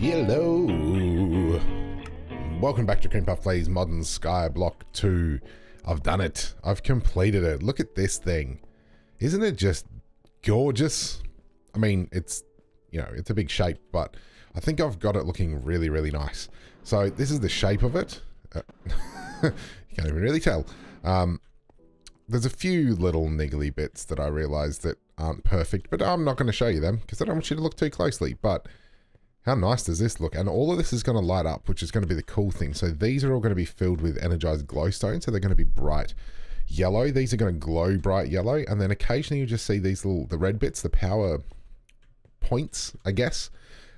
Hello! Welcome back to Cream Puff Plays Modern Skyblock 2. I've done it. I've completed it. Look at this thing. Isn't it just gorgeous? I mean, it's, you know, it's a big shape, but I think I've got it looking really, really nice. So this is the shape of it. You can't even really tell. There's a few little niggly bits that I realized that aren't perfect, but I'm not going to show you them because I don't want you to look too closely. But how nice does this look? And all of this is going to light up, which is going to be the cool thing. So these are all going to be filled with energized glowstone, so they're going to be bright yellow. These are going to glow bright yellow, and then occasionally you just see these little, the red bits, the power points, I guess,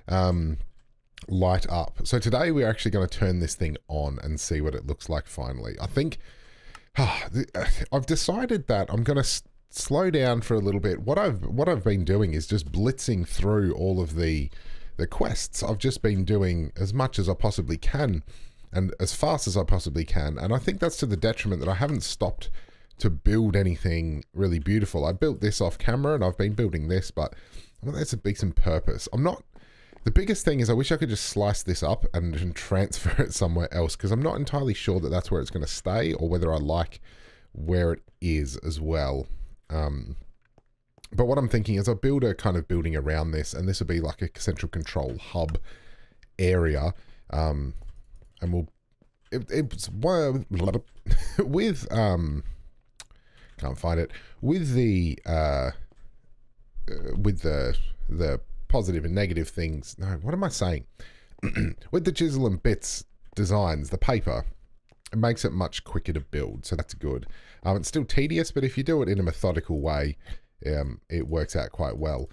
light up. So today we're actually going to turn this thing on and see what it looks like finally. I think I've decided that I'm going to slow down for a little bit. What I've been doing is just blitzing through all of the quests. I've just been doing as much as I possibly can and as fast as I possibly can, and I think that's to the detriment that I haven't stopped to build anything really beautiful. I built this off camera and I've been building this, but I want there to be some purpose. The biggest thing is I wish I could just slice this up and transfer it somewhere else, because I'm not entirely sure that that's where it's going to stay or whether I like where it is as well. But what I'm thinking is I'll build a kind of building around this, and this will be like a central control hub area. And it's with, can't find it, with the positive and negative things. No, what am I saying? With the chisel and bits designs, the paper, it makes it much quicker to build, so that's good. It's still tedious, but if you do it in a methodical way, it works out quite well.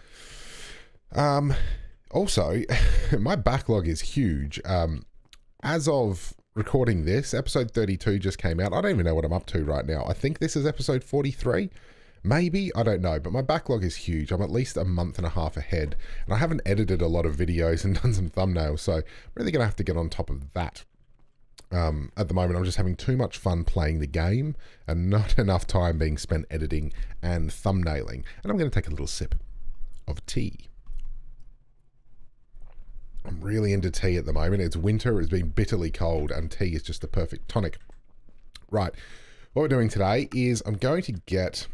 Also, my backlog is huge. As of recording this, episode 32 just came out. I don't even know what I'm up to right now. I think this is episode 43. Maybe, I don't know, but my backlog is huge. I'm at least a month and a half ahead, and I haven't edited a lot of videos and done some thumbnails, so I'm really going to have to get on top of that. At the moment, I'm just having too much fun playing the game and not enough time being spent editing and thumbnailing. And I'm going to take a little sip of tea. I'm really into tea at the moment. It's winter, it's been bitterly cold, and tea is just the perfect tonic. Right, what we're doing today is I'm going to get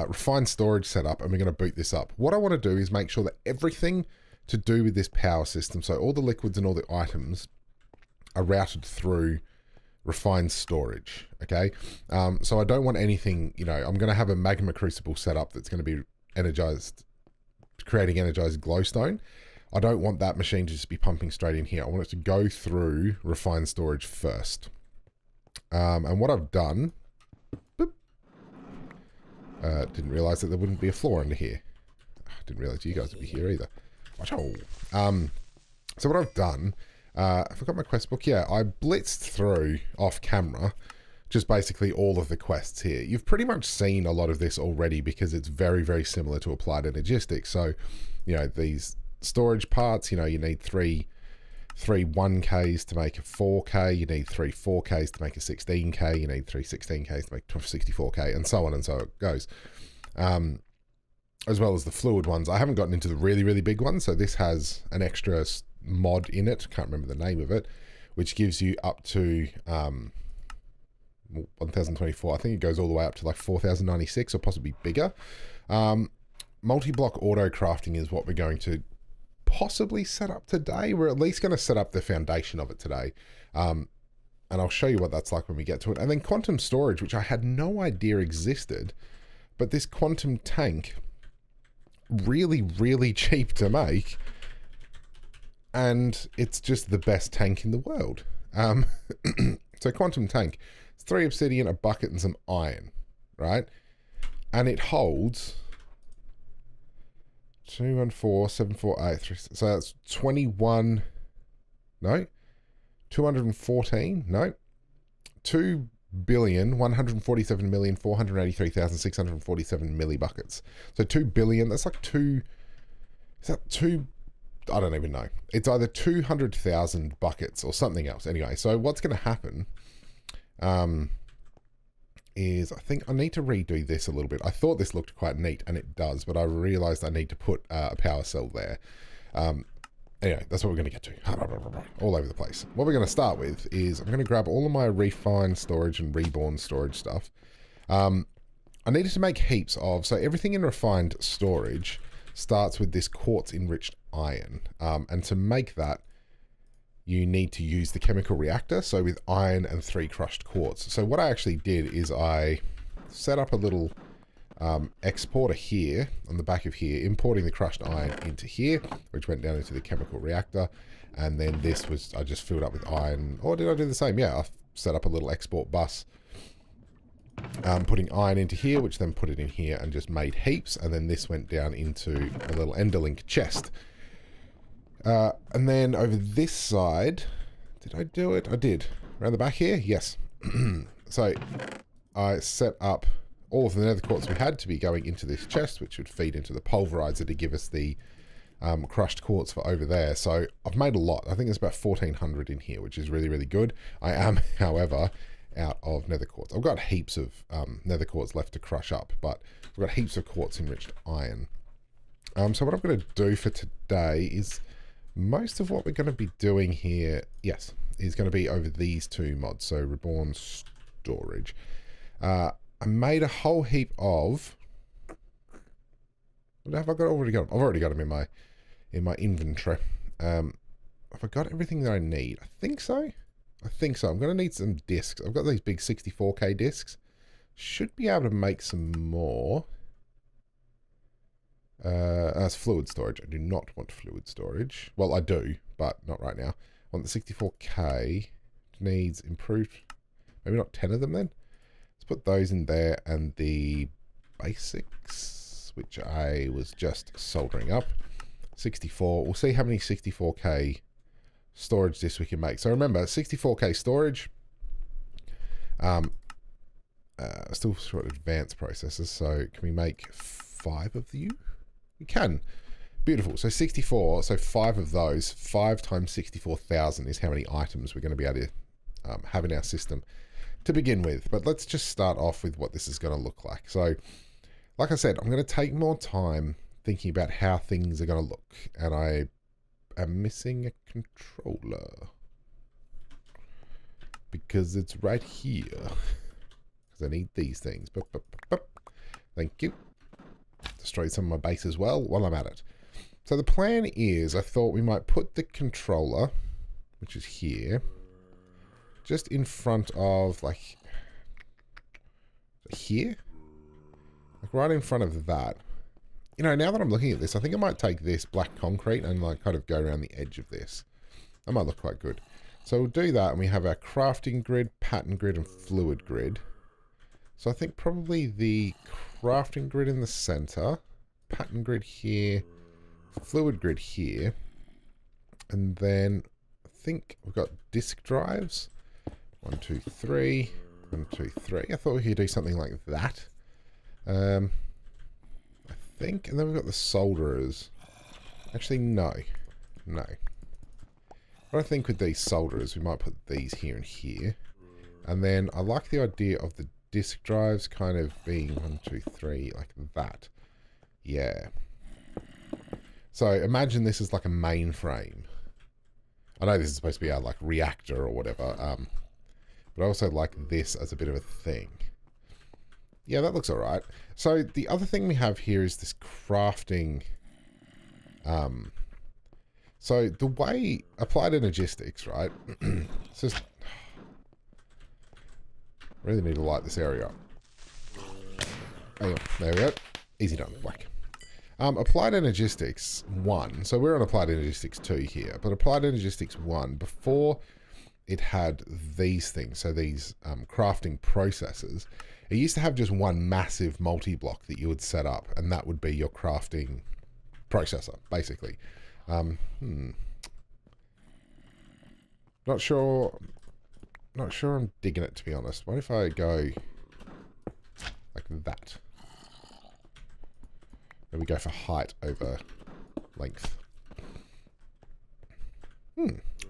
refined storage set up, and we're going to boot this up. What I want to do is make sure that everything to do with this power system, so all the liquids and all the items, are routed through refined storage, okay? So I don't want anything, you know, I'm going to have a magma crucible set up that's going to be energized, creating energized glowstone. I don't want that machine to just be pumping straight in here. I want it to go through refined storage first. And what I've done, didn't realize that there wouldn't be a floor under here. Didn't realize you guys would be here either. So what I've done, I forgot my quest book. Yeah, I blitzed through off camera just basically all of the quests here. You've pretty much seen a lot of this already because it's very, very similar to Applied Energistics. So, you know, these storage parts, you know, you need three 1Ks to make a 4K, you need 3 4Ks to make a 16K, you need 3 16Ks to make 64K, and so on and so it goes. As well as the fluid ones. I haven't gotten into the really, really big ones, so this has an extra mod in it, can't remember the name of it, which gives you up to 1024. I think it goes all the way up to like 4096 or possibly bigger. Multi-block auto crafting is what we're going to possibly set up today. We're at least going to set up the foundation of it today. And I'll show you what that's like when we get to it. And then quantum storage, which I had no idea existed, but this quantum tank, really, really cheap to make. And it's just the best tank in the world. So quantum tank, it's 3 obsidian, a bucket, and some iron, right? And it holds 214,748. So that's 214, no, 2,147,483,647 millibuckets. So 2 billion, that's like is that 2, I don't even know. It's either 200,000 buckets or something else. Anyway, so what's going to happen is I think I need to redo this a little bit. I thought this looked quite neat, and it does, but I realized I need to put a power cell there. Anyway, that's what we're going to get to. All over the place. What we're going to start with is I'm going to grab all of my refined storage and reborn storage stuff. I needed to make heaps of, so everything in refined storage starts with this quartz enriched iron. And to make that, you need to use the chemical reactor, so with iron and 3 crushed quartz. So what I actually did is I set up a little exporter here on the back of here, importing the crushed iron into here, which went down into the chemical reactor. And then this was, I just filled up with iron. Or did I do the same? Yeah, I set up a little export bus, putting iron into here, which then put it in here and just made heaps. And then this went down into a little Enderlink chest. And then over this side, did I do it? I did. Around the back here? Yes. So I set up all of the nether quartz we had to be going into this chest, which would feed into the pulverizer to give us the crushed quartz for over there. So I've made a lot. I think there's about 1,400 in here, which is really, really good. I am, however, out of nether quartz. I've got heaps of nether quartz left to crush up, but I've got heaps of quartz enriched iron. So what I'm going to do for today is most of what we're going to be doing here, yes, is going to be over these 2 mods. So reborn storage. I made a whole heap of. What have I got? Already got them. I've already got them in my inventory. Have I got everything that I need? I think so. I think so. I'm going to need some discs. I've got these big 64K discs. Should be able to make some more. That's fluid storage. I do not want fluid storage. Well, I do, but not right now. I want the 64K. Needs improved. Maybe not 10 of them then. Let's put those in there, and the basics, which I was just soldering up. 64. We'll see how many 64K storage discs we can make. So remember, 64K storage. Still short advanced processors. So can we make 5 of you? We can. Beautiful. So 64. So 5 of those. 5 times 64,000 is how many items we're going to be able to have in our system to begin with. But let's just start off with what this is going to look like. So like I said, I'm going to take more time thinking about how things are going to look. And I am missing a controller because it's right here. Because I need these things. Thank you. Destroy some of my base as well while I'm at it. So the plan is, I thought we might put the controller, which is here, just in front of, like, here? Like right in front of that. You know, now that I'm looking at this, I think I might take this black concrete and like kind of go around the edge of this. That might look quite good. So we'll do that, and we have our crafting grid, pattern grid, and fluid grid. So I think probably the crafting grid in the center, pattern grid here, fluid grid here, and then I think we've got disk drives. 1, 2, 3, 1, 2, 3. I thought we could do something like that. I think, and then we've got the solderers. Actually, no. No. What I think with these solderers, we might put these here and here. And then I like the idea of the disk drives kind of being 1, 2, 3, like that. Yeah. So imagine this is like a mainframe. I know this is supposed to be our like reactor or whatever, but I also like this as a bit of a thing. Yeah, that looks all right. So the other thing we have here is this crafting. So the way Applied Energistics, right? It's just really need to light this area up. Hang on, there we go. Easy done, black. Applied Energistics 1. So we're on Applied Energistics 2 here, but Applied Energistics 1, before it had these things, so these crafting processes, it used to have just one massive multi-block that you would set up, and that would be your crafting processor, basically. Not sure I'm digging it, to be honest. What if I go like that? And we go for height over length.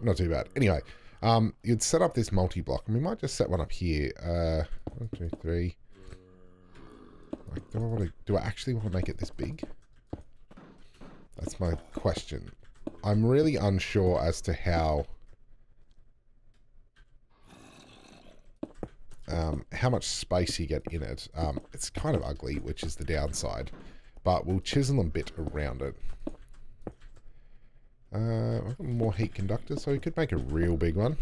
Not too bad. Anyway, you'd set up this multi-block, and we might just set one up here. 1, 2, 3. Like, do I actually want to make it this big? That's my question. I'm really unsure as to how much space you get in it. It's kind of ugly, which is the downside, but we'll chisel a bit around it. I've got more heat conductors, so we could make a real big one.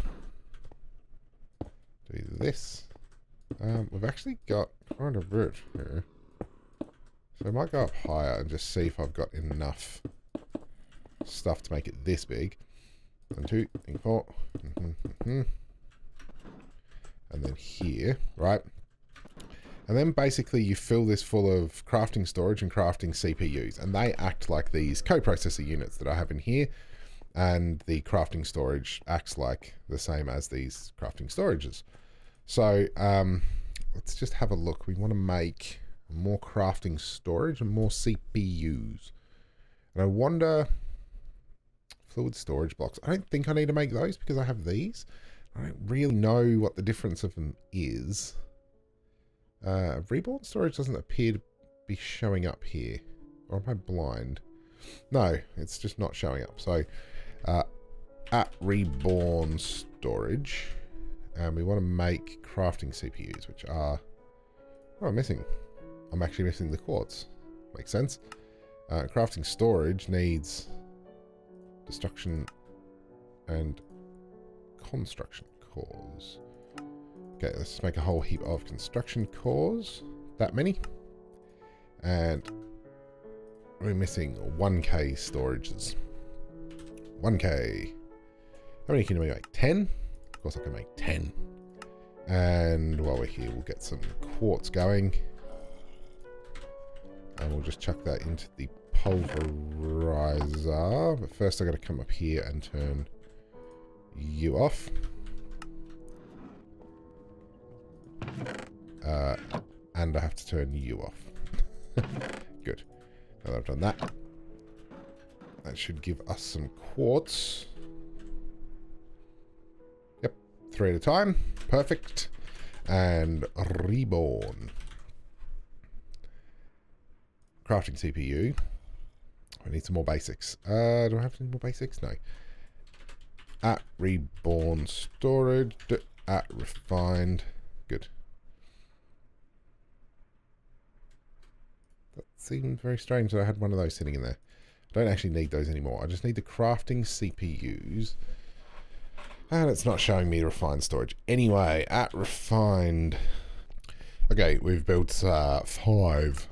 Do this. We've actually got quite a bit here. So I might go up higher and just see if I've got enough stuff to make it this big. 1, 2, 3, 4. And then here, right? And then basically you fill this full of crafting storage and crafting CPUs. And they act like these co-processor units that I have in here. And the crafting storage acts like the same as these crafting storages. So let's just have a look. We want to make more crafting storage and more CPUs. And I wonder, fluid storage blocks. I don't think I need to make those because I have these. I don't really know what the difference of them is. Reborn storage doesn't appear to be showing up here. Or am I blind? No, it's just not showing up. So at reborn storage, we want to make crafting CPUs, which are... Oh, I'm missing. I'm actually missing the quartz. Makes sense. Crafting storage needs destruction and construction cores. Okay, let's make a whole heap of construction cores. That many. And we're missing 1k storages. 1k. How many can we make? 10? Of course I can make 10. And while we're here, we'll get some quartz going. And we'll just chuck that into the pulverizer. But first I got to come up here and turn you off. And I have to turn you off. Good. Now that I've done that, that should give us some quartz. Yep, 3 at a time. Perfect. And reborn. Crafting CPU. I need some more basics. Do I have any more basics? No. At reborn storage. At refined. Good. That seemed very strange that I had one of those sitting in there. I don't actually need those anymore. I just need the crafting CPUs. And it's not showing me refined storage. Anyway, at refined. Okay, we've built 5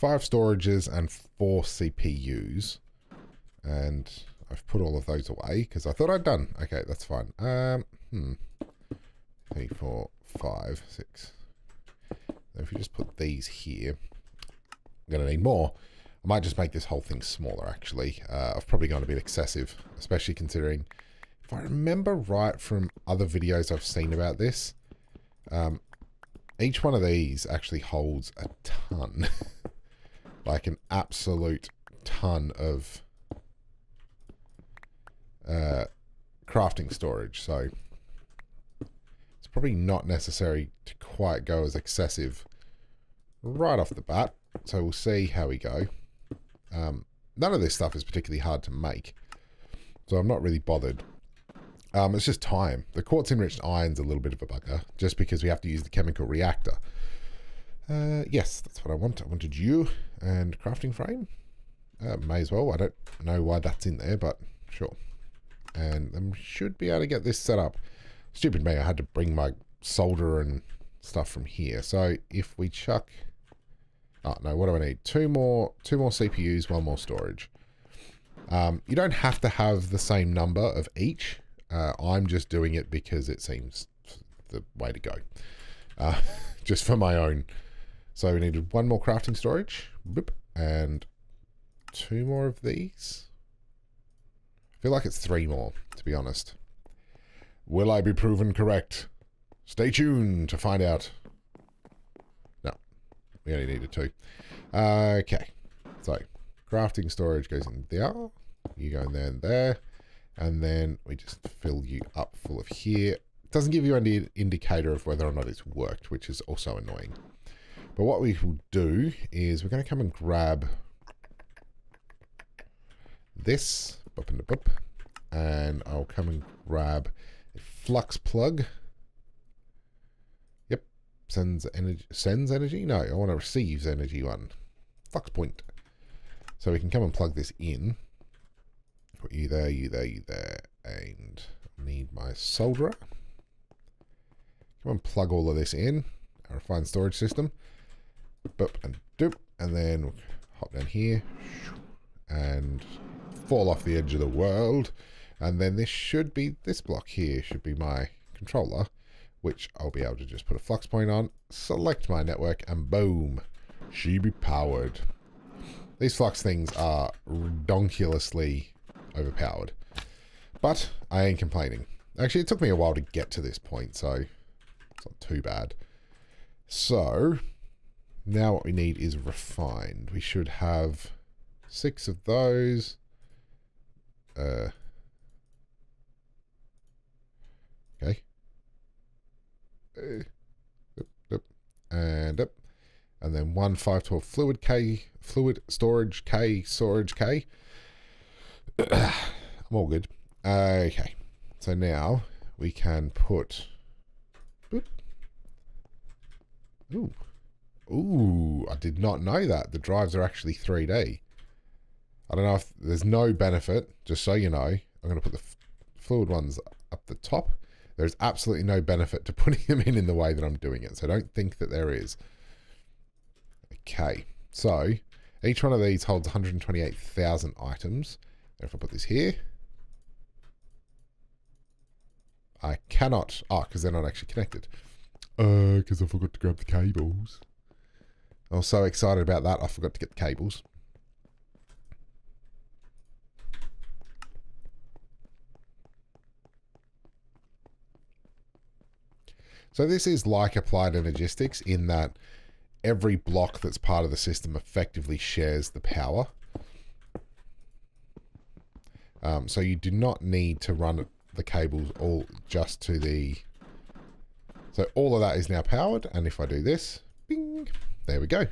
storages and 4 CPUs. And I've put all of those away because I thought I'd done. Okay, that's fine. 3, 4, 5, 6. Now if you just put these here, I'm going to need more. I might just make this whole thing smaller, actually. I've probably gone a bit excessive, especially considering, if I remember right from other videos I've seen about this, each one of these actually holds a ton. Like an absolute ton of crafting storage. So it's probably not necessary to quite go as excessive right off the bat. So we'll see how we go. None of this stuff is particularly hard to make, so I'm not really bothered. It's just time. The quartz-enriched iron's a little bit of a bugger, just because we have to use the chemical reactor. Yes, that's what I want. I wanted you and crafting frame. May as well. I don't know why that's in there, but sure. And then we should be able to get this set up. Stupid me, I had to bring my solder and stuff from here. So if we chuck... Oh, no, what do I need? Two more CPUs, 1 more storage. You don't have to have the same number of each. I'm just doing it because it seems the way to go. Just for my own. So we needed 1 more crafting storage. Boop, and 2 more of these. I feel like it's 3 more, to be honest. Will I be proven correct? Stay tuned to find out. We only needed 2. Okay. So, crafting storage goes in there. You go in there and there. And then we just fill you up full of here. It doesn't give you any indicator of whether or not it's worked, which is also annoying. But what we will do is we're going to come and grab this up and up. And I'll come and grab a flux plug. Yep. Sends energy? No, I want to receives energy one. Flux point. So we can come and plug this in. Put you there, you there, you there. And I need my solderer. Come and plug all of this in. Our refined storage system. Boop and doop. And then we'll hop down here. And fall off the edge of the world. And then this should be, this block here should be my controller, which I'll be able to just put a flux point on, select my network, and boom, she be powered. These flux things are redonkulously overpowered, but I ain't complaining. Actually, it took me a while to get to this point, so it's not too bad. So now what we need is refined. We should have 6 of those. Okay. And up. And then 1 512 fluid storage K. I'm all good. Okay. So now we can put. Boop. Ooh. Ooh, I did not know that. The drives are actually 3D. I don't know if there's no benefit, just so you know. I'm going to put the fluid ones up the top. There's absolutely no benefit to putting them in the way that I'm doing it. So don't think that there is. Okay. So each one of these holds 128,000 items. And if I put this here, I cannot. Oh, because they're not actually connected. Because I forgot to grab the cables. I was so excited about that, I forgot to get the cables. So this is like Applied Energistics in that every block that's part of the system effectively shares the power. So you do not need to run the cables all just to the... So all of that is now powered, and if I do this, bing, there we go.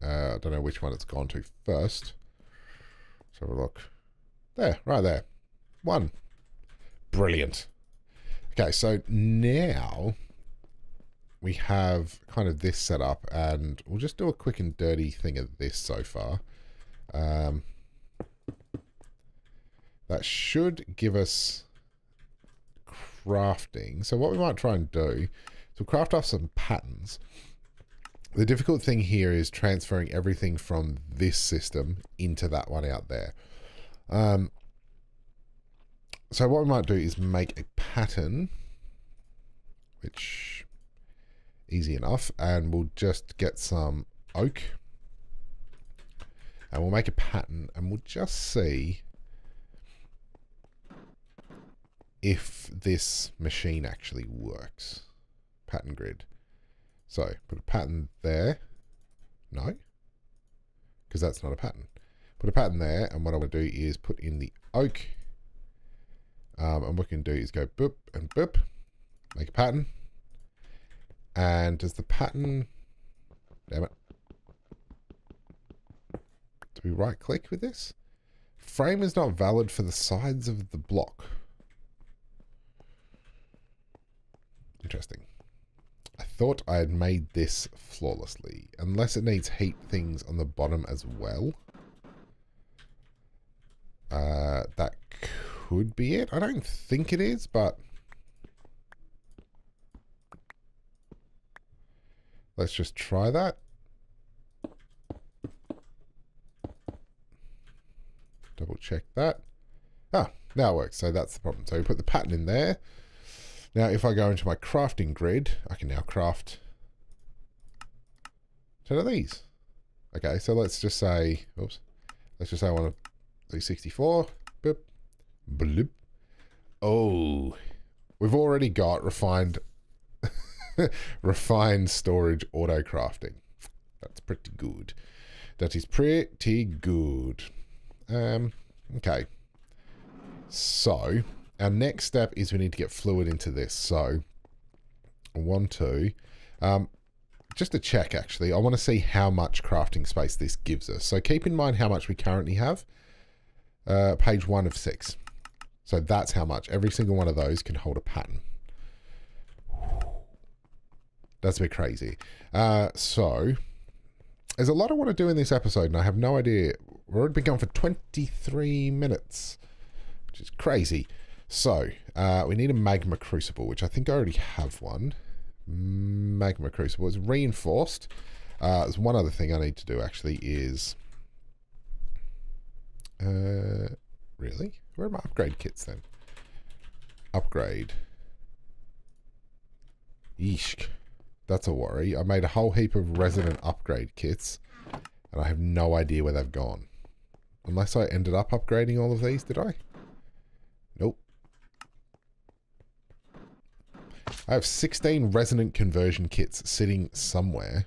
I don't know which one it's gone to first. Let's have a look. There, right there. 1. Brilliant. Okay, so now we have kind of this set up, and we'll just do a quick and dirty thing of this so far. That should give us crafting. So what we might try and do is we'll craft off some patterns. The difficult thing here is transferring everything from this system into that one out there. So what we might do is make a pattern, which easy enough, and we'll just get some oak and we'll make a pattern, and we'll just see if this machine actually works. Pattern grid. So put a pattern there. No, because that's not a pattern. Put a pattern there, and what I want to do is put in the oak. And what we can do is go boop and boop, make a pattern. And does the pattern, damn it, do we right click with this? Frame is not valid for the sides of the block. Interesting. I thought I had made this flawlessly, unless it needs heat things on the bottom as well. That could be it. I don't think it is, but let's just try that. Double check that. Ah, now it works. So that's the problem. So we put the pattern in there. Now, if I go into my crafting grid, I can now craft 10 of these. Okay, so let's just say, oops, let's just say I want to do 64. Boop, bloop. Oh, we've already got refined storage auto crafting. That's pretty good. That is pretty good. Okay. So our next step is we need to get fluid into this. So I want to, just to check actually, I want to see how much crafting space this gives us. So keep in mind how much we currently have. Page 1 of 6. So that's how much. Every single one of those can hold a pattern. That's a bit crazy. So there's a lot I want to do in this episode, and I have no idea. We've already been going for 23 minutes, which is crazy. So we need a magma crucible, which I think I already have one. Magma crucible is reinforced. There's one other thing I need to do actually is... really? Where are my upgrade kits then? Upgrade. Yeesh. That's a worry. I made a whole heap of resident upgrade kits, and I have no idea where they've gone. Unless I ended up upgrading all of these, did I? Nope. I have 16 resonant conversion kits sitting somewhere.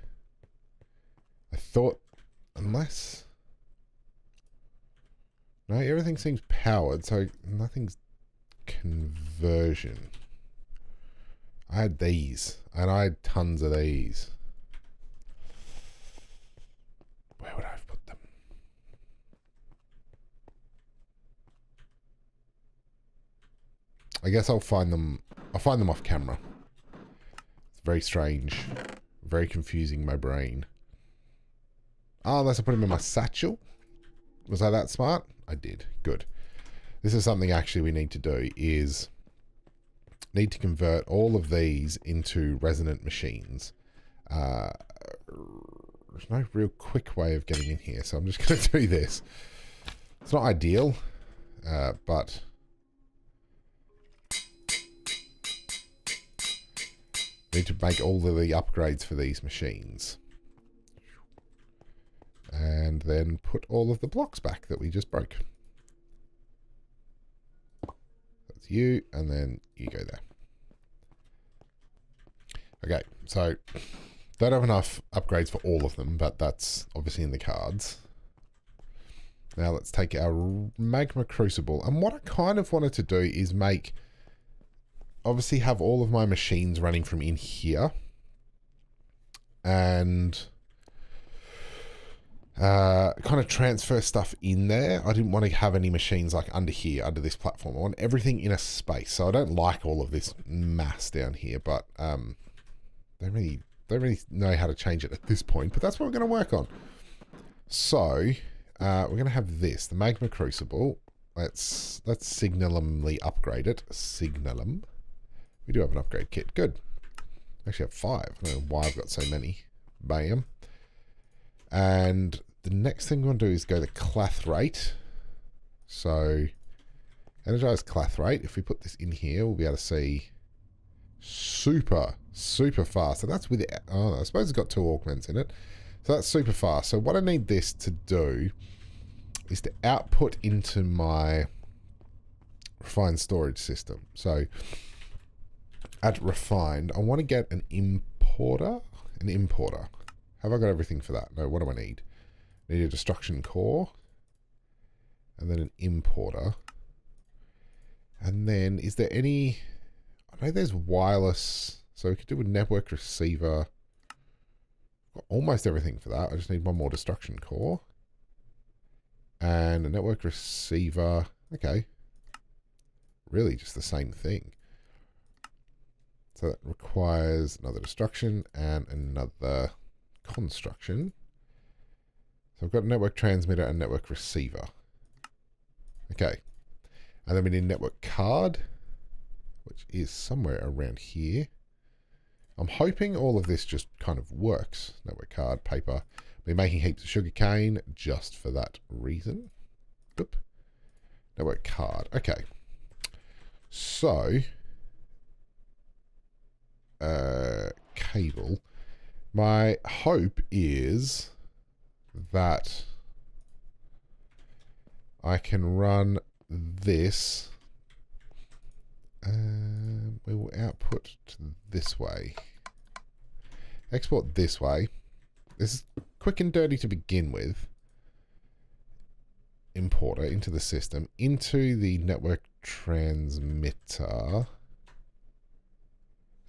I thought, unless... No, everything seems powered, so nothing's conversion. I had these, and I had tons of these. Where would I have put them? I guess I'll find them off camera. It's very strange. Very confusing my brain. Oh, unless I put them in my satchel. Was I that smart? I did. Good. This is something actually we need to do is need to convert all of these into resonant machines. There's no real quick way of getting in here, so I'm just going to do this. It's not ideal, but need to make all of the upgrades for these machines. And then put all of the blocks back that we just broke. That's you, and then you go there. Okay, so don't have enough upgrades for all of them, but that's obviously in the cards. Now let's take our magma crucible. And what I kind of wanted to do is make, obviously have all of my machines running from in here. And kind of transfer stuff in there. I didn't want to have any machines like under here, under this platform. I want everything in a space. So I don't like all of this mass down here, but don't really know how to change it at this point. But that's what we're going to work on. So we're going to have this, the magma crucible. Let's signalumly upgrade it. Signalum. We do have an upgrade kit. Good. Actually have 5. I don't know why I've got so many. Bam. And the next thing we're going to do is go to clathrate. So, energized clathrate. If we put this in here, we'll be able to see super fast. And that's with, oh, I suppose it's got 2 augments in it. So that's super fast. So what I need this to do is to output into my refined storage system. So at refined, I want to get an importer. Have I got everything for that? No, what do I need? I need a destruction core. And then an importer. And then, is there any... I know there's wireless. So we could do a network receiver. Got almost everything for that. I just need one more destruction core. And a network receiver. Okay. Really just the same thing. So that requires another destruction and another... construction. So I've got a network transmitter and network receiver. Okay. And then we need a network card, which is somewhere around here. I'm hoping all of this just kind of works. Network card, paper. We're making heaps of sugar cane just for that reason. Oop. Network card. Okay. So, cable. My hope is that I can run this. We will output to this way. Export this way. This is quick and dirty to begin with. Importer into the system, into the network transmitter.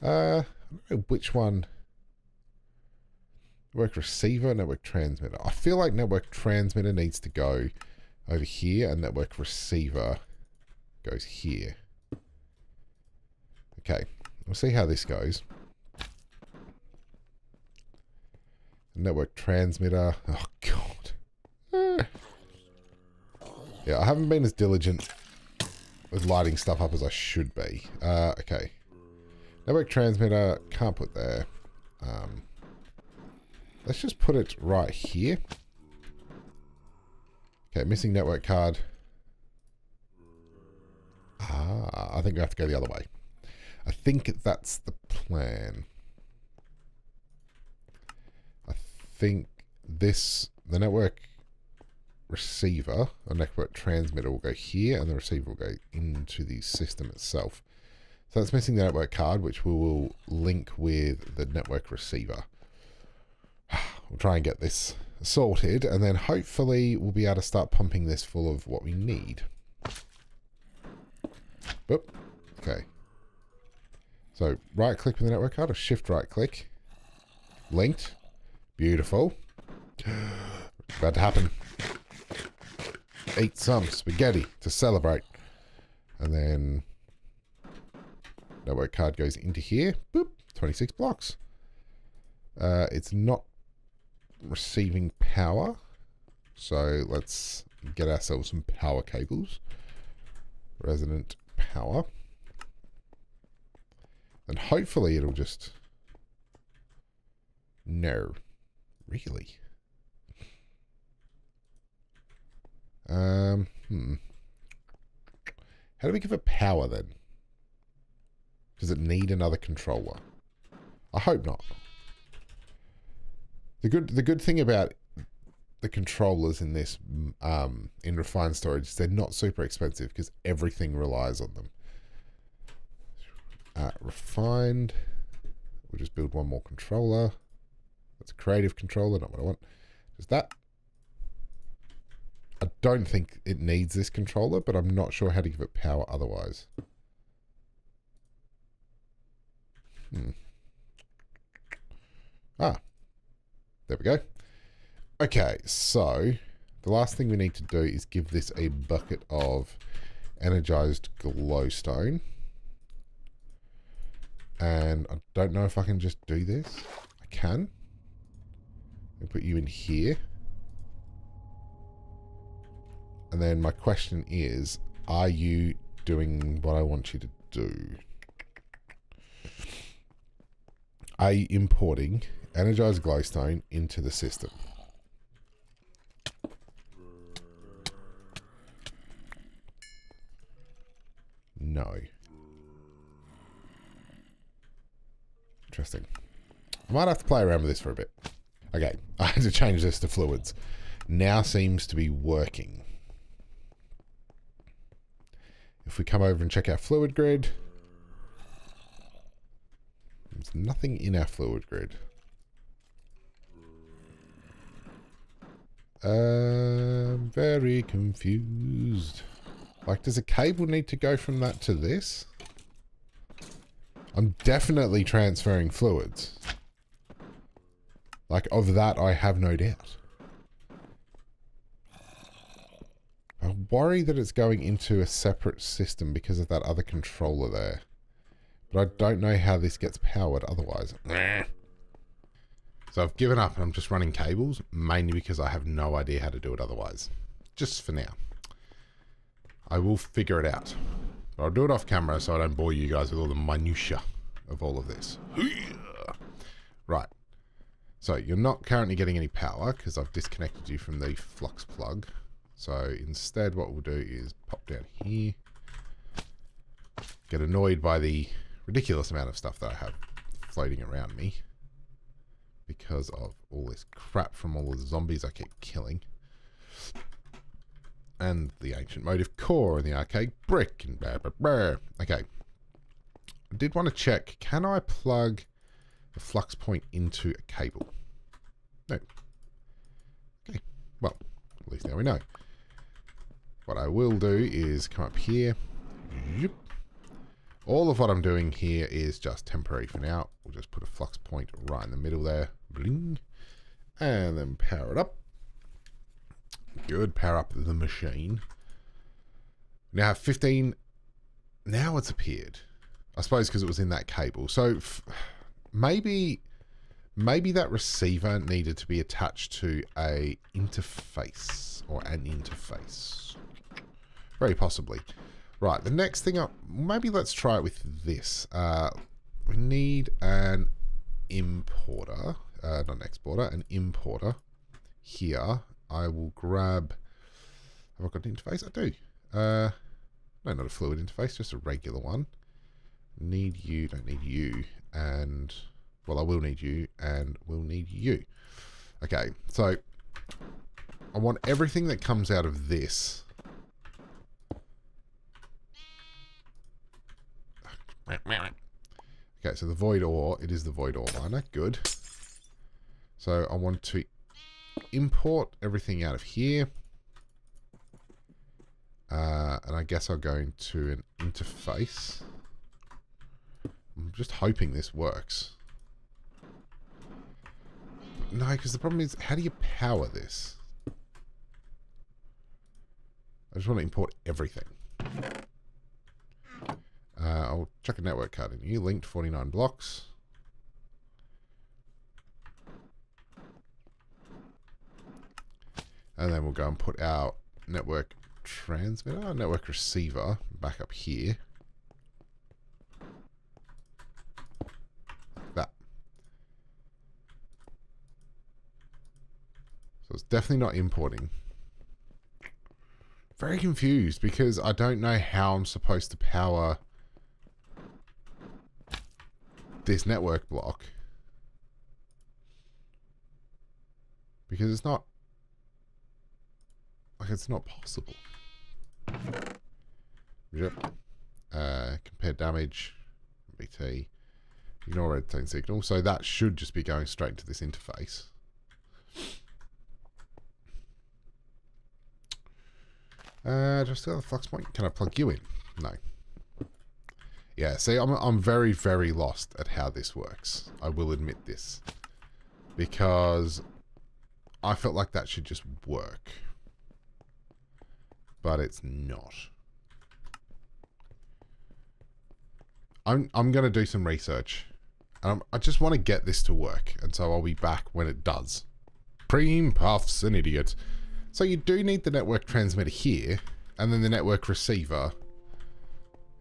I don't know which one. Network receiver, network transmitter. I feel like network transmitter needs to go over here, and network receiver goes here. Okay, we'll see how this goes. Network transmitter. Oh, God. Yeah, I haven't been as diligent with lighting stuff up as I should be. Okay. Network transmitter, can't put there. Let's just put it right here. Okay, missing network card. I think we have to go the other way. I think that's the plan. I think the network receiver, or network transmitter will go here, and the receiver will go into the system itself. So that's missing the network card, which we will link with the network receiver. We'll try and get this sorted, and then hopefully we'll be able to start pumping this full of what we need. Oop. Okay. So right click with the network card, or shift right click. Linked. Beautiful. About to happen. Eat some spaghetti to celebrate. And then network card goes into here. Boop. 26 blocks. It's not receiving power. So let's get ourselves some power cables. Resonant power. And hopefully it'll just... No. Really? How do we give it power then? Does it need another controller? I hope not. The good thing about the controllers in this in refined storage is they're not super expensive because everything relies on them. Refined. We'll just build one more controller. That's a creative controller, not what I want. Just that. I don't think it needs this controller, but I'm not sure how to give it power otherwise. There we go. Okay, so the last thing we need to do is give this a bucket of energized glowstone. And I don't know if I can just do this. I can. I'll put you in here. And then my question is, are you doing what I want you to do? Are you importing energized glowstone into the system? No. Interesting. I might have to play around with this for a bit. Okay, I had to change this to fluids. Now seems to be working. If we come over and check our fluid grid, there's nothing in our fluid grid. I'm very confused. Like, does a cable need to go from that to this? I'm definitely transferring fluids. Like, of that, I have no doubt. I worry that it's going into a separate system because of that other controller there. But I don't know how this gets powered otherwise. So I've given up and I'm just running cables, mainly because I have no idea how to do it otherwise. Just for now. I will figure it out. But I'll do it off camera so I don't bore you guys with all the minutiae of all of this. Right. So you're not currently getting any power because I've disconnected you from the flux plug. So instead what we'll do is pop down here. Get annoyed by the ridiculous amount of stuff that I have floating around me. Because of all this crap from all the zombies I keep killing. And the ancient motive core and the archaic brick and blah blah blah. Okay. I did want to check, can I plug the flux point into a cable? No. Okay. Well, at least now we know. What I will do is come up here. Yep. All of what I'm doing here is just temporary for now. We'll just put a flux point right in the middle there. Bling. And then power it up. Good. Power up the machine. Now have 15. Now it's appeared. I suppose because it was in that cable. So maybe that receiver needed to be attached to a interface or an interface. Very possibly. Right, the next thing up, maybe let's try it with this. We need an importer, not an exporter, an importer. Here, I will grab, have I got an interface? I do. No, not a fluid interface, just a regular one. Need you, don't need you, and, well, I will need you, and we'll need you. Okay, so I want everything that comes out of this. Okay, so the void ore, it is the void ore miner, good. So I want to import everything out of here. And I guess I'll go into an interface. I'm just hoping this works. No, because the problem is, how do you power this? I just want to import everything. I'll chuck a network card in here. Linked 49 blocks. And then we'll go and put our network transmitter, network receiver back up here. That. So it's definitely not importing. Very confused because I don't know how I'm supposed to power this network block. Because it's not, like, it's not possible. Yep. Compare damage, BT, ignore redstone signal. So that should just be going straight to this interface. Just the other flux point. Can I plug you in? No. Yeah, see, I'm very, very lost at how this works. I will admit this. Because I felt like that should just work. But it's not. I'm going to do some research. And I just want to get this to work. And so I'll be back when it does. Cream puffs an idiot. So you do need the network transmitter here. And then the network receiver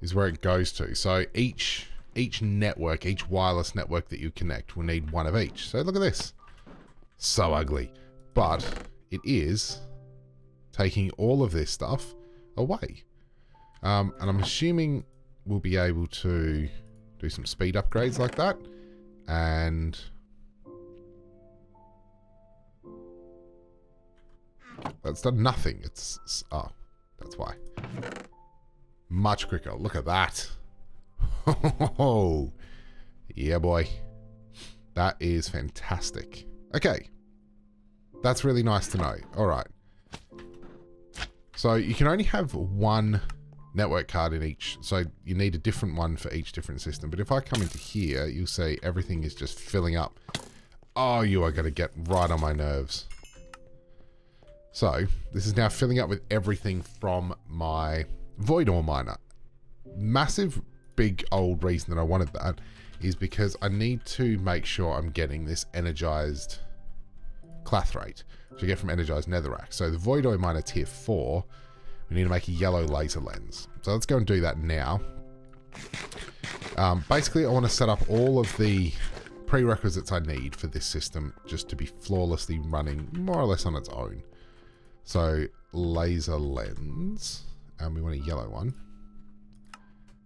is where it goes to. So each network, each wireless network that you connect will need one of each. So look at this. So ugly. But it is taking all of this stuff away. And I'm assuming we'll be able to do some speed upgrades like that. And that's done nothing. It's oh, that's why. Much quicker. Look at that. Oh, yeah, boy. That is fantastic. Okay. That's really nice to know. All right. So you can only have one network card in each. So you need a different one for each different system. But if I come into here, you'll see everything is just filling up. Oh, you are going to get right on my nerves. So this is now filling up with everything from my void ore miner. Massive, big, old reason that I wanted that is because I need to make sure I'm getting this energized clathrate, which I get from energized netherrack. So the void ore miner tier 4, we need to make a yellow laser lens. So let's go and do that now. Basically, I want to set up all of the prerequisites I need for this system just to be flawlessly running more or less on its own. So laser lens, and we want a yellow one.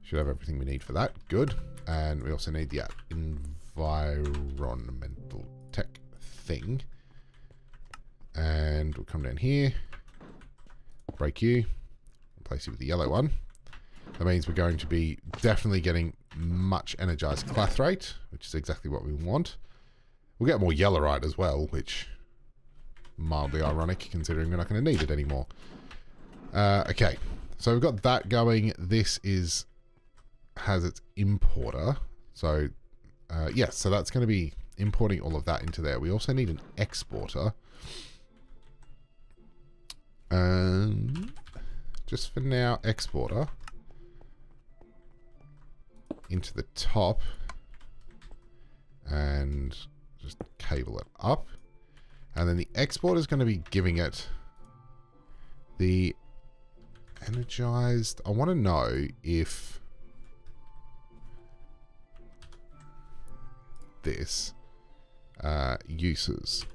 Should have everything we need for that. Good. And we also need the environmental tech thing. And we'll come down here, break you, replace you with the yellow one. That means we're going to be definitely getting much energized clathrate, which is exactly what we want. We'll get more yellowite as well, which mildly ironic considering we're not going to need it anymore. Okay, so we've got that going. This has its importer. So yes, so that's going to be importing all of that into there. We also need an exporter. Just for now, exporter into the top and just cable it up. And then the exporter is going to be giving it the energized. I want to know if this uses.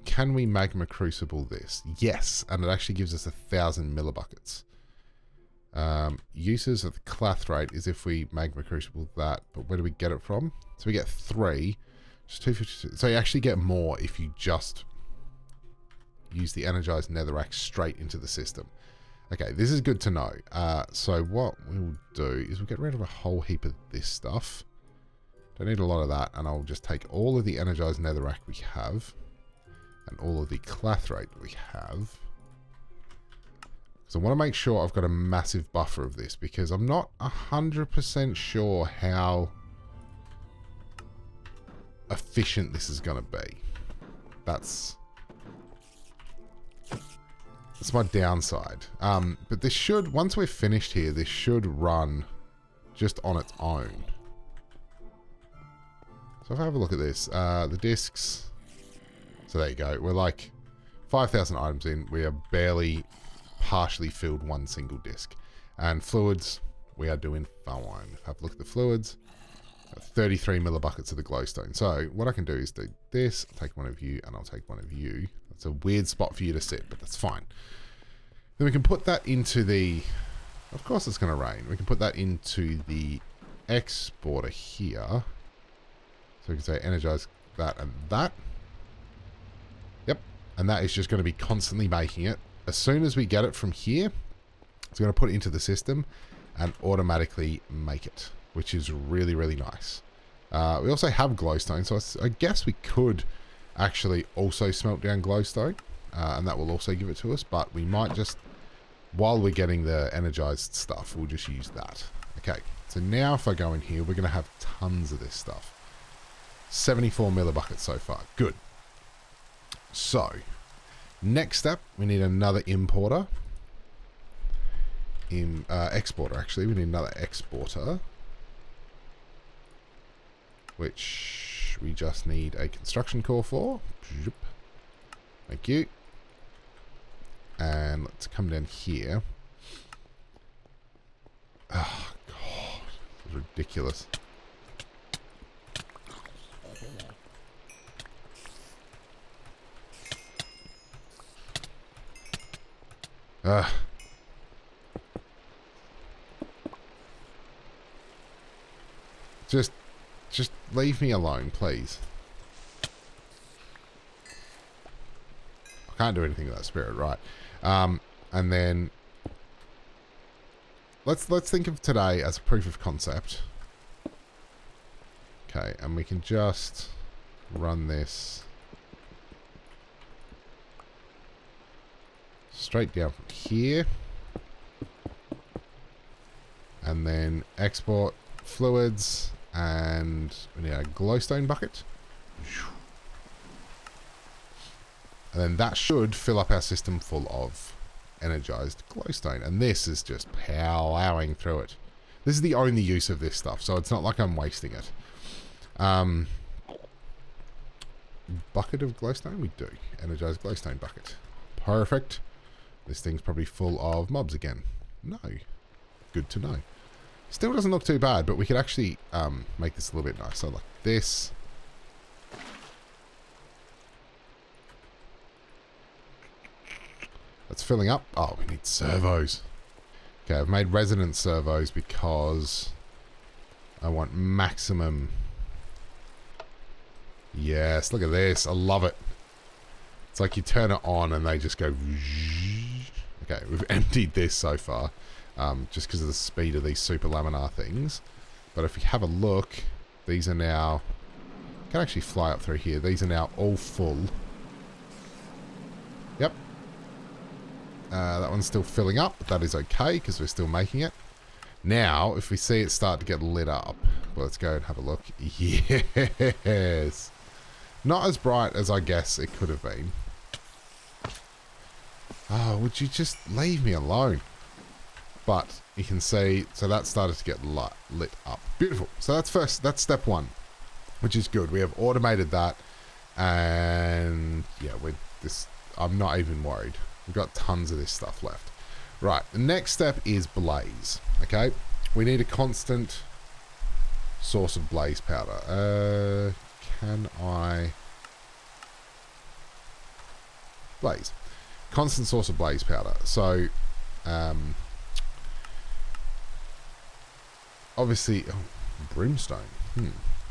Can we magma crucible this? Yes, and it actually gives us 1,000 millibuckets. Uses of the clathrate is if we magma crucible that, but where do we get it from? So we get 3, just 252. So you actually get more if you just use the energized netherrack straight into the system. Okay, this is good to know. So what we'll do is we'll get rid of a whole heap of this stuff. Don't need a lot of that, and I'll just take all of the energized netherrack we have and all of the clathrate we have. So I want to make sure I've got a massive buffer of this, because I'm not 100% sure how efficient this is going to be. That's my downside. But this should, once we're finished here, this should run just on its own. So if I have a look at this, the discs. So there you go. We're like 5,000 items in. We are barely partially filled one single disc. And fluids, we are doing fine. Have a look at the fluids. 33 millibuckets of the glowstone. So what I can do is do this. I'll take one of you, and I'll take one of you. That's a weird spot for you to sit, but that's fine. Then we can put that into the... Of course it's going to rain. We can put that into the exporter here. So we can say energize that and that. Yep. And that is just going to be constantly making it. As soon as we get it from here, it's going to put it into the system and automatically make it, which is really, really nice. We also have glowstone, so I guess we could actually also smelt down glowstone, and that will also give it to us, but we might just, while we're getting the energized stuff, we'll just use that. Okay, so now if I go in here, we're going to have tons of this stuff. 74 millibuckets so far. Good. So, next step, we need another importer. Exporter, actually. We need another exporter. Which we just need a construction core for. Thank you. And let's come down here. Oh, God. This is ridiculous. Just leave me alone, please. I can't do anything with that spirit, right? And then let's think of today as a proof of concept. Okay, and we can just run this straight down from here, and then export fluids, and we need a glowstone bucket, and then that should fill up our system full of energized glowstone, and this is just powering through it. This is the only use of this stuff, so it's not like I'm wasting it. Bucket of glowstone? We do. Energized glowstone bucket. Perfect. This thing's probably full of mobs again. No. Good to know. Still doesn't look too bad, but we could actually make this a little bit nicer, like this. That's filling up. Oh, we need servos. Okay, I've made resonance servos because I want maximum. Yes, look at this. I love it. It's like you turn it on and they just go. Okay, we've emptied this so far. Just because of the speed of these super laminar things. But if you have a look, these are now... can actually fly up through here. These are now all full. Yep. That one's still filling up, but that is okay because we're still making it. Now, if we see it start to get lit up, well, let's go and have a look. Yes. Not as bright as I guess it could have been. Oh, would you just leave me alone? But you can see, so that started to get lit up. Beautiful. So that's step one, which is good. We have automated that, and yeah, I'm not even worried. We've got tons of this stuff left. Right, the next step is blaze. Okay, we need a constant source of blaze powder. Can I blaze? Constant source of blaze powder. So, obviously, brimstone.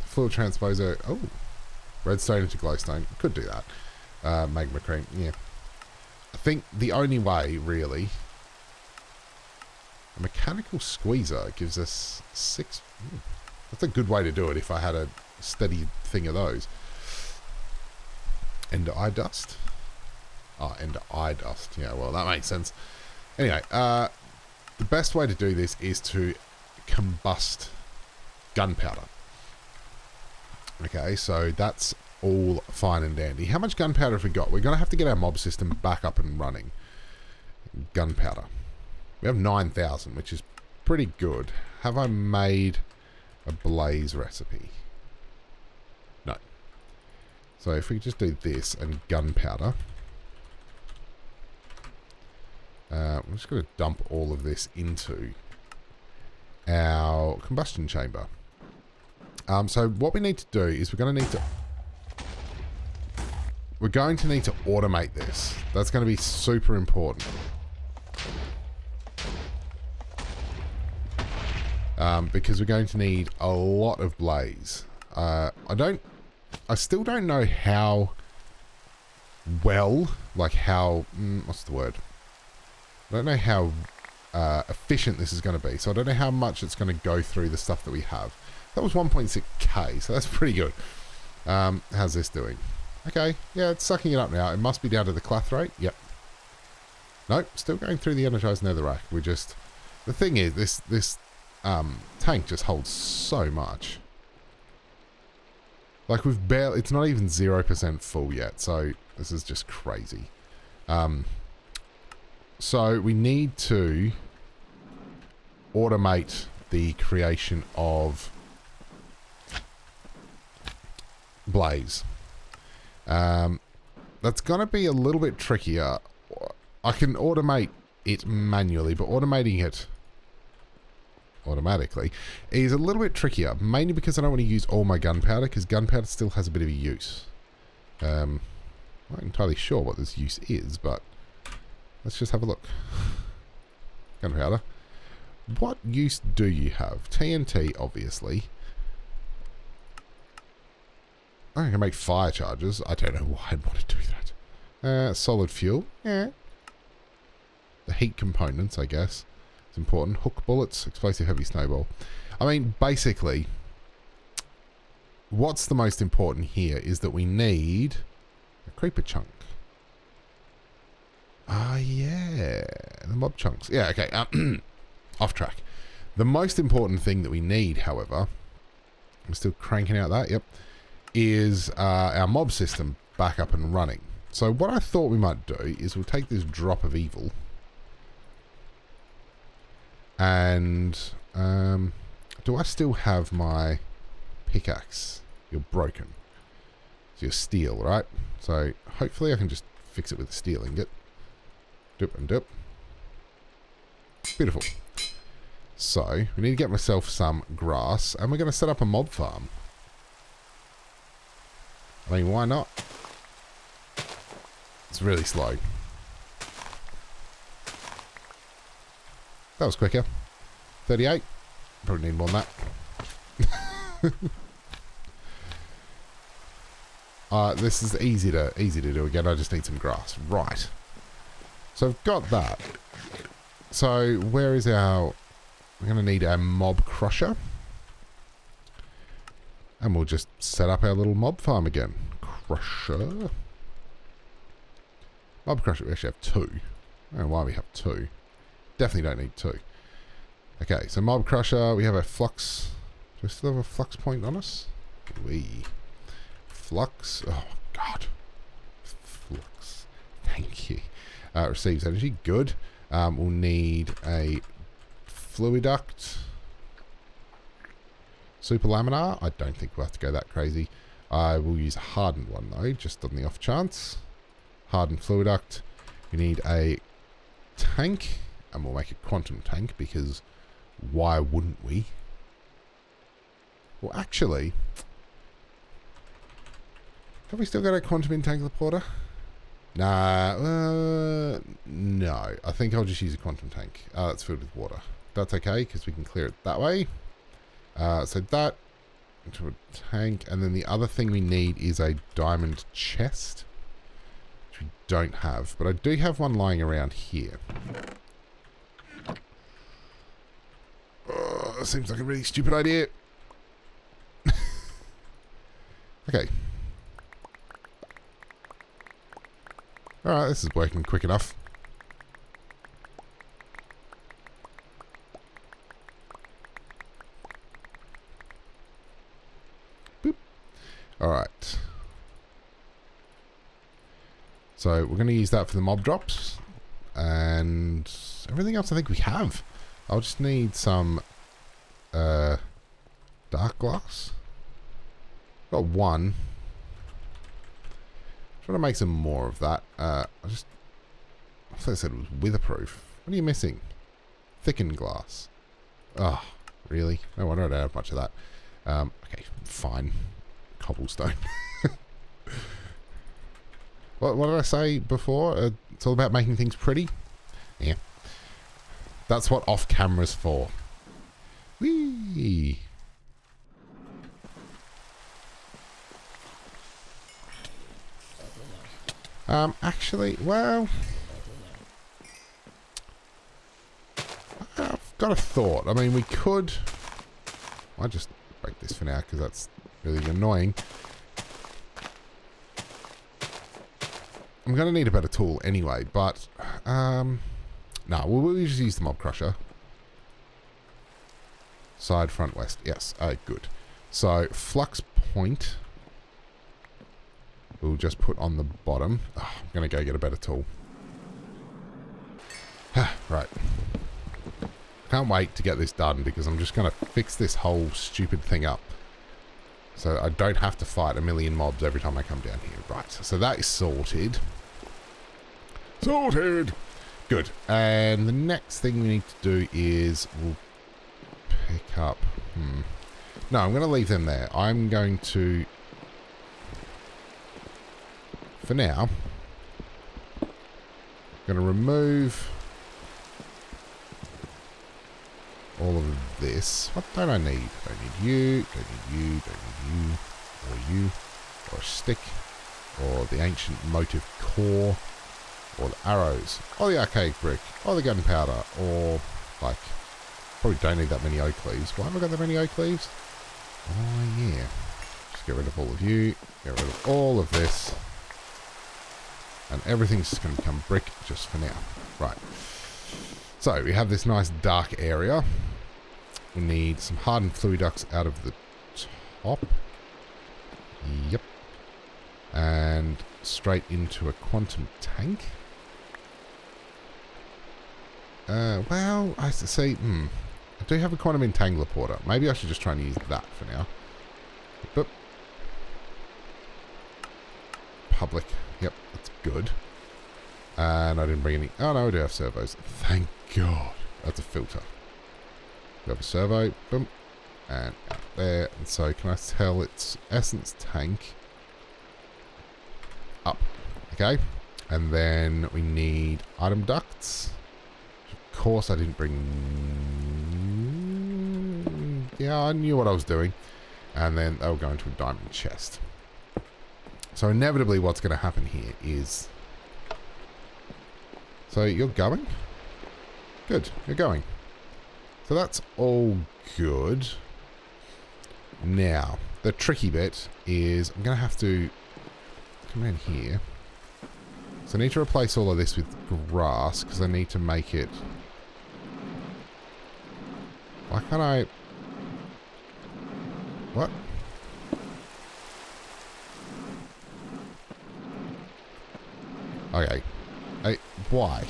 Fluid transposer. Oh, redstone into glowstone. Could do that. Magma cream. Yeah. I think the only way, really, a mechanical squeezer gives us 6. That's a good way to do it if I had a steady thing of those. Ender eye dust. Oh, ender eye dust. Yeah, well, that makes sense. Anyway, the best way to do this is to combust gunpowder. Okay, so that's all fine and dandy. How much gunpowder have we got? We're going to have to get our mob system back up and running. Gunpowder. We have 9,000, which is pretty good. Have I made a blaze recipe? No. So if we just do this and gunpowder. I'm just going to dump all of this into our combustion chamber. So what we need to do is we're going to need to automate this. That's going to be super important. Because we're going to need a lot of blaze. I still don't know how well, like how, what's the word? I don't know how efficient this is going to be. So I don't know how much it's going to go through the stuff that we have. That was 1.6k, so that's pretty good. How's this doing? Okay, yeah, it's sucking it up now. It must be down to the cloth rate. Yep. Nope, still going through the energized netherrack. The thing is, this tank just holds so much. Like it's not even 0% full yet, so this is just crazy. So we need to automate the creation of blaze. That's going to be a little bit trickier. I can automate it manually, but automating it automatically is a little bit trickier, mainly because I don't want to use all my gunpowder, because gunpowder still has a bit of a use. I'm not entirely sure what this use is, but let's just have a look. Gunpowder. What use do you have? TNT, obviously. I can make fire charges. I don't know why I'd want to do that. Solid fuel. Yeah. The heat components, I guess. It's important. Hook bullets. Explosive heavy snowball. I mean, basically, what's the most important here is that we need a creeper chunk. Ah, yeah. The mob chunks. Yeah, okay. Off track. The most important thing that we need, however, I'm still cranking out that, yep, is our mob system back up and running. So what I thought we might do is we'll take this drop of evil and do I still have my pickaxe? You're broken. So you're steel, right? So hopefully I can just fix it with a steel ingot. Dip and dip. Beautiful. So we need to get myself some grass, and we're going to set up a mob farm. I mean, why not? It's really slow. That was quicker. 38. Probably need more than that. This is easy to do again. I just need some grass. Right. So I've got that. So where is our... We're going to need a mob crusher. And we'll just set up our little mob farm again. Crusher. Mob crusher. We actually have 2. I don't know why we have 2. Definitely don't need 2. Okay, so mob crusher. We have a flux. Do we still have a flux point on us? Flux. Oh, God. Flux. Thank you. receives energy. Good. We'll need a fluid duct. Super laminar. I don't think we'll have to go that crazy. I will use a hardened one though, just on the off chance. Hardened fluid duct. We need a tank, and we'll make a quantum tank because why wouldn't we? Well, actually, have we still got a quantum entangler porter? Nah, no. I think I'll just use a quantum tank. That's filled with water. That's okay because we can clear it that way. So that into a tank, and then the other thing we need is a diamond chest, which we don't have, but I do have one lying around here. That seems like a really stupid idea. Okay. Alright, this is working quick enough. Boop. Alright. So we're going to use that for the mob drops. And everything else I think we have. I'll just need some dark glass. Got one. Trying to make some more of that. I thought I said it was weatherproof. What are you missing? Thickened glass. Oh, really? No wonder I don't have much of that. Okay, fine. Cobblestone. What did I say before? It's all about making things pretty? Yeah. That's what off camera's for. Whee! Actually, well, I've got a thought. I mean, we could... I'll just break this for now because that's really annoying. I'm going to need a better tool anyway, but no, we'll just use the mob crusher. Side, front, west. Yes, good. So, flux point. We'll just put on the bottom. Oh, I'm going to go get a better tool. Right. Can't wait to get this done because I'm just going to fix this whole stupid thing up. So I don't have to fight a million mobs every time I come down here. Right, so that is sorted. Sorted! Good. And the next thing we need to do is we'll pick up... No, I'm going to leave them there. I'm going to... For now, I'm going to remove all of this. What don't I need? Don't need you, don't need you, don't need you, or a stick, or the ancient motive core, or the arrows, or the archaic brick, or the gunpowder, or, like, probably don't need that many oak leaves. Why have I got that many oak leaves? Oh, yeah. Just get rid of all of you, get rid of all of this. And everything's just going to become brick just for now. Right. So, we have this nice dark area. We need some hardened fluid ducts out of the top. Yep. And straight into a quantum tank. Well, I see. I do have a quantum entangler porter. Maybe I should just try and use that for now. Boop. Public. Yep, that's good. And I didn't bring any... Oh, no, I do have servos. Thank God. That's a filter. We have a servo. Boom. And out there. And so, can I tell its essence tank up? Okay. And then we need item ducts. Of course, I didn't bring... Yeah, I knew what I was doing. And then they'll go into a diamond chest. So inevitably what's going to happen here is... So you're going? Good, you're going. So that's all good. Now, the tricky bit is I'm going to have to come in here. So I need to replace all of this with grass because I need to make it... Why can't I... What? Okay. Why?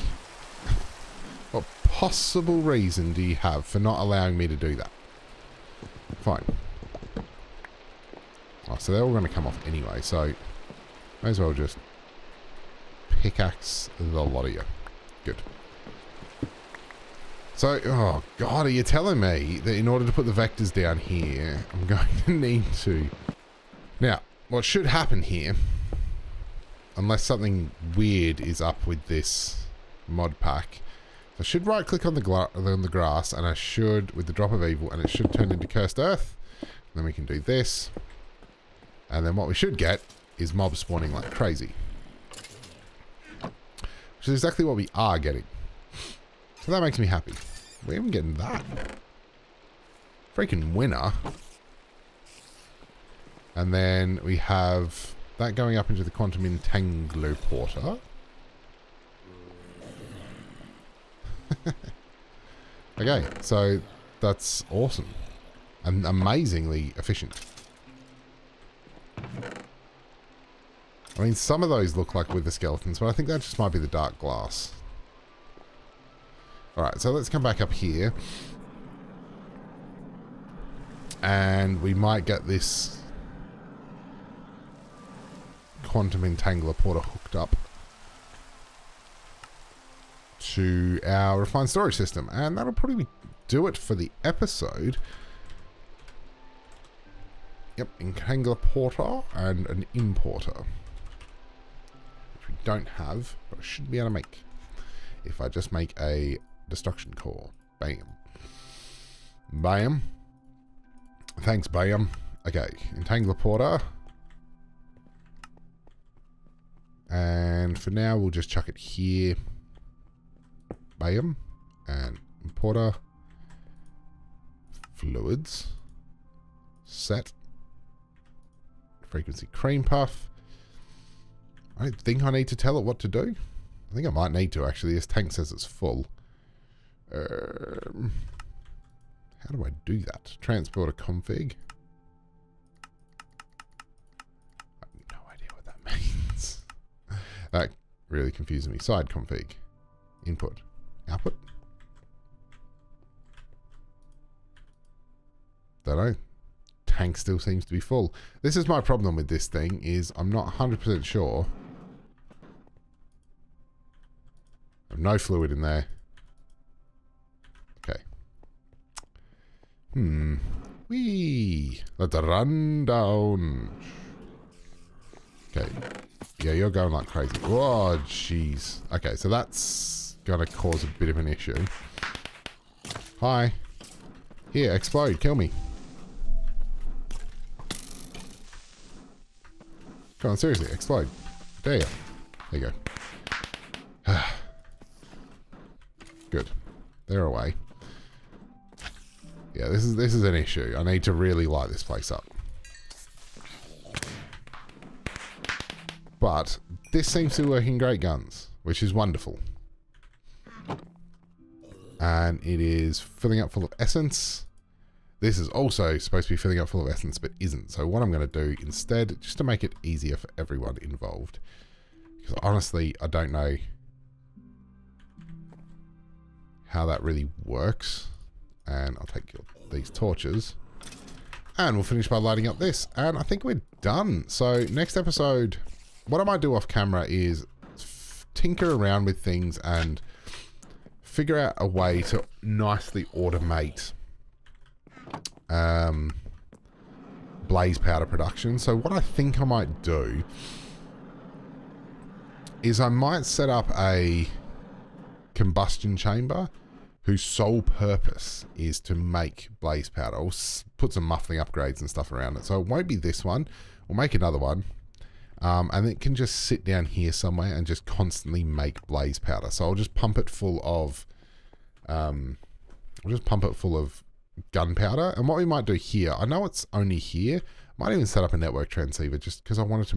What possible reason do you have for not allowing me to do that? Fine. Oh, so they're all going to come off anyway, so may as well just pickaxe the lot of you. Good. So, oh god, are you telling me that in order to put the vectors down here, I'm going to need to... Now, what should happen here, unless something weird is up with this mod pack, I should right click on the grass, and I should, with the drop of evil, and it should turn into cursed earth. Then we can do this. And then what we should get is mobs spawning like crazy. Which is exactly what we are getting. So that makes me happy. We're even getting that. Freaking winner. And then we have that going up into the quantum entangler porter. Okay, so that's awesome. And amazingly efficient. I mean, some of those look like wither skeletons, but I think that just might be the dark glass. Alright, so let's come back up here. And we might get this quantum entangler porter hooked up to our refined storage system. And that'll probably do it for the episode. Yep, entangler porter and an importer. Which we don't have, but I should be able to make. If I just make a destruction core. Bam. Bam. Thanks, bam. Okay, entangler porter. And for now, we'll just chuck it here. Bam. And importer. Fluids. Set. Frequency cream puff. I don't think I need to tell it what to do. I think I might need to, actually. This tank says it's full. How do I do that? Transporter config. I have no idea what that means. That really confuses me. Side config. Input. Output. Don't know. Tank still seems to be full. This is my problem with this thing, is I'm not 100% sure. I have no fluid in there. Okay. Whee! Let's run down. Okay. Yeah, you're going like crazy. Oh, jeez. Okay, so that's gonna cause a bit of an issue. Hi. Here, explode. Kill me. Come on, seriously, explode. There you go. There you go. Good. They're away. Yeah, this is an issue. I need to really light this place up. But this seems to be working great guns, which is wonderful. And it is filling up full of essence. This is also supposed to be filling up full of essence, but isn't. So what I'm going to do instead, just to make it easier for everyone involved, because honestly, I don't know how that really works. And I'll take these torches. And we'll finish by lighting up this. And I think we're done. So next episode, what I might do off camera is tinker around with things and figure out a way to nicely automate blaze powder production. So what I think I might do is I might set up a combustion chamber whose sole purpose is to make blaze powder. I'll put some muffling upgrades and stuff around it. So it won't be this one. We'll make another one. And it can just sit down here somewhere and just constantly make blaze powder. So I'll just pump it full of gunpowder. And what we might do here, I know it's only here, might even set up a network transceiver just because I want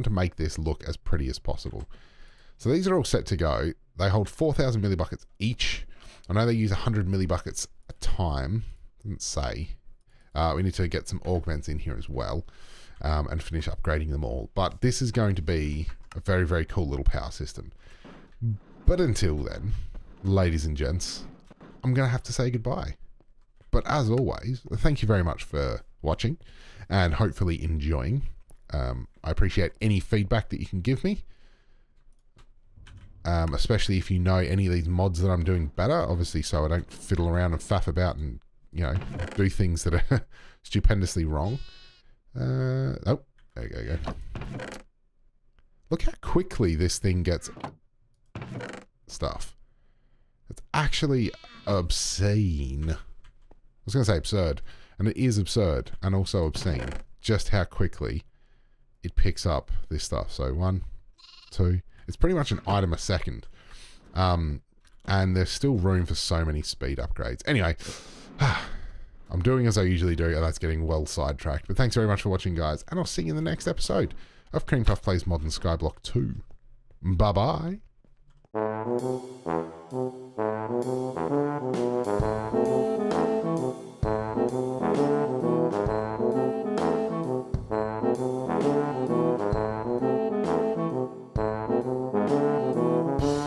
to make this look as pretty as possible. So these are all set to go. They hold 4,000 millibuckets each. I know they use 100 millibuckets a time. Doesn't say. We need to get some augments in here as well and finish upgrading them all. But this is going to be a very, very cool little power system. But until then, ladies and gents, I'm going to have to say goodbye. But as always, thank you very much for watching and hopefully enjoying. I appreciate any feedback that you can give me. Especially if you know any of these mods that I'm doing better, obviously, so I don't fiddle around and faff about and, you know, do things that are stupendously wrong. Oh, there you go. Look how quickly this thing gets stuff. It's actually obscene. I was going to say absurd, and it is absurd and also obscene, just how quickly it picks up this stuff. So 1, 2... It's pretty much an item a second. And there's still room for so many speed upgrades. Anyway, I'm doing as I usually do, and that's getting well sidetracked. But thanks very much for watching, guys. And I'll see you in the next episode of Cream Puff Plays Modern Skyblock 2. Bye-bye.